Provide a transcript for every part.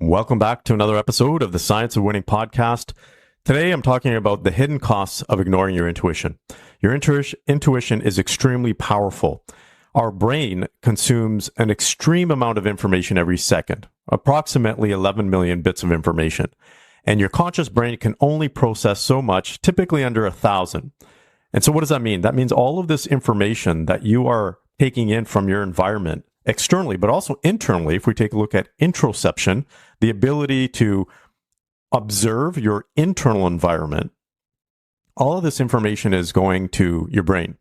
Welcome back to another episode of the Science of Winning podcast. Today, I'm talking about the hidden costs of ignoring your intuition. Your intuition is extremely powerful. Our brain consumes an extreme amount of information every second, approximately 11 million bits of information. And your conscious brain can only process so much, typically under 1,000. And so what does that mean? That means all of this information that you are taking in from your environment externally, but also internally, if we take a look at interoception, the ability to observe your internal environment, all of this information is going to your brain.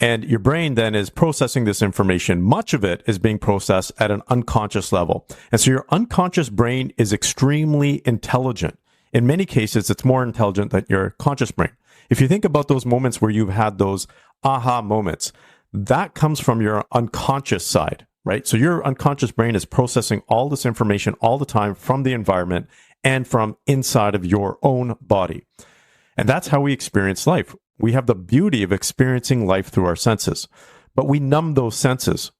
And your brain then is processing this information. Much of it is being processed at an unconscious level. And so your unconscious brain is extremely intelligent. In many cases, it's more intelligent than your conscious brain. If you think about those moments where you've had those aha moments, that comes from your unconscious side, right? So your unconscious brain is processing all this information all the time from the environment and from inside of your own body. And that's how we experience life. We have the beauty of experiencing life through our senses, but we numb those senses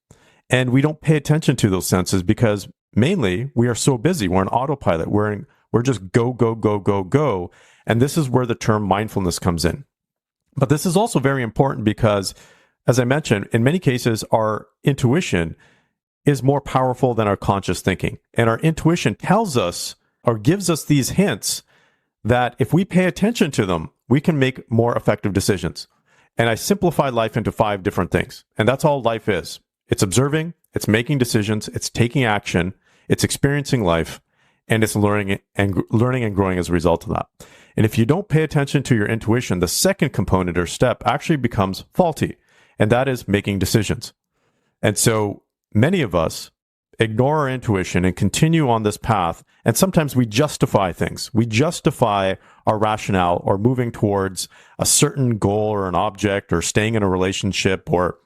and we don't pay attention to those senses because mainly we are so busy. We're on autopilot. We're just go, go, go, go, go. And this is where the term mindfulness comes in. But this is also very important because, as I mentioned, in many cases, our intuition is more powerful than our conscious thinking. And our intuition tells us or gives us these hints that if we pay attention to them, we can make more effective decisions. And I simplify life into 5 different things. And that's all life is. It's observing, it's making decisions, it's taking action, it's experiencing life, and it's learning and growing as a result of that. And if you don't pay attention to your intuition, the second component or step actually becomes faulty, and that is making decisions. And so many of us ignore our intuition and continue on this path. And sometimes we justify things. We justify our rationale or moving towards a certain goal or an object or staying in a relationship or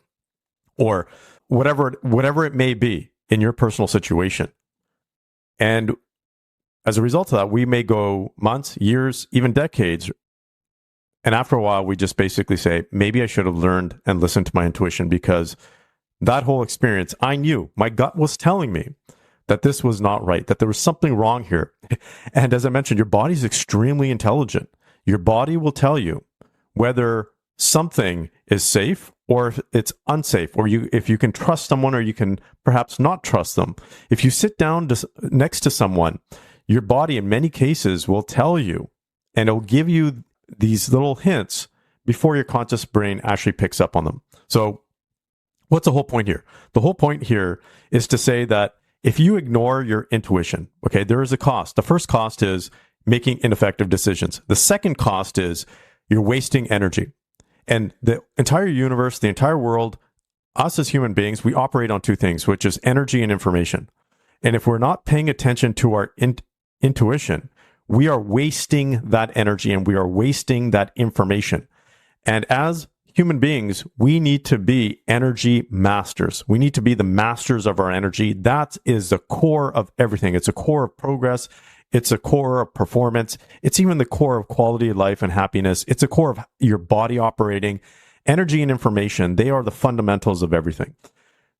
whatever it may be in your personal situation. And as a result of that, we may go months, years, even decades. And after a while, we just basically say, maybe I should have learned and listened to my intuition because that whole experience, I knew, my gut was telling me that this was not right, that there was something wrong here. And as I mentioned, your body is extremely intelligent. Your body will tell you whether something is safe or if it's unsafe, or if you can trust someone or you can perhaps not trust them. If you sit down next to someone, your body in many cases will tell you, and it'll give you these little hints before your conscious brain actually picks up on them. So what's the whole point here? The whole point here is to say that if you ignore your intuition, okay, there is a cost. The first cost is making ineffective decisions. The second cost is you're wasting energy. And the entire universe, the entire world, us as human beings, we operate on 2 things, which is energy and information. And if we're not paying attention to our intuition, we are wasting that energy and we are wasting that information. And as human beings, we need to be energy masters. We need to be the masters of our energy. That is the core of everything. It's a core of progress. It's a core of performance. It's even the core of quality of life and happiness. It's a core of your body operating. Energy and information, they are the fundamentals of everything.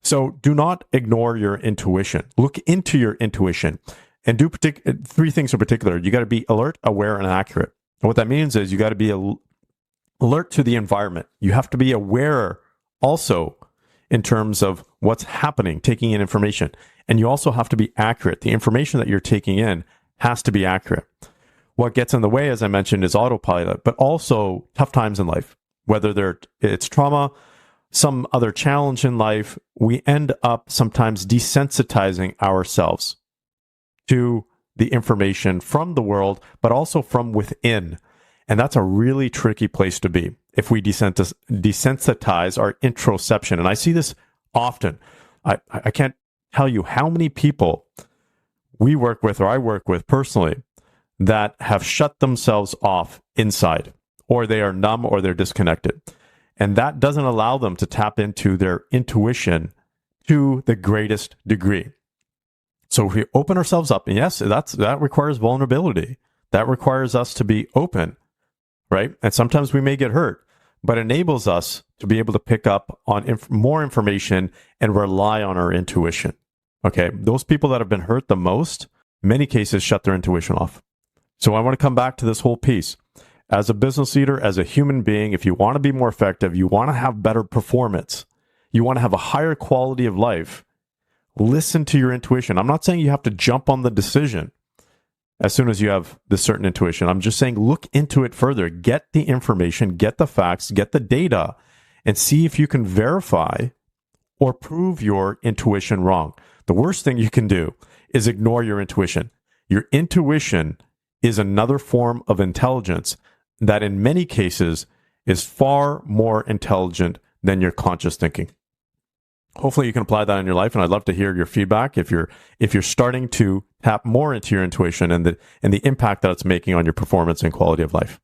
So do not ignore your intuition. Look into your intuition and do 3 things in particular. You got to be alert, aware, and accurate. And what that means is you got to be alert to the environment. You have to be aware also in terms of what's happening, taking in information. And you also have to be accurate. The information that you're taking in has to be accurate. What gets in the way, as I mentioned, is autopilot, but also tough times in life. Whether it's trauma, some other challenge in life, we end up sometimes desensitizing ourselves to the information from the world, but from within. And that's a really tricky place to be if we desensitize our interoception. And I see this often. I can't tell you how many people we work with or I work with personally that have shut themselves off inside, or they are numb or they're disconnected. And that doesn't allow them to tap into their intuition to the greatest degree. So if we open ourselves up, and yes, that requires vulnerability. That requires us to be open, right? And sometimes we may get hurt, but enables us to be able to pick up on more information and rely on our intuition. Okay, those people that have been hurt the most many cases shut their intuition off. So I want to come back to this whole piece. As a business leader, as a human being, if you want to be more effective, you want to have better performance, you want to have a higher quality of life, listen to your intuition. I'm not saying you have to jump on the decision as soon as you have this certain intuition. I'm just saying look into it further. Get the information, get the facts, get the data, and see if you can verify or prove your intuition wrong. The worst thing you can do is ignore your intuition. Your intuition is another form of intelligence that in many cases is far more intelligent than your conscious thinking. Hopefully you can apply that in your life, and I'd love to hear your feedback if you're starting to tap more into your intuition and the impact that it's making on your performance and quality of life.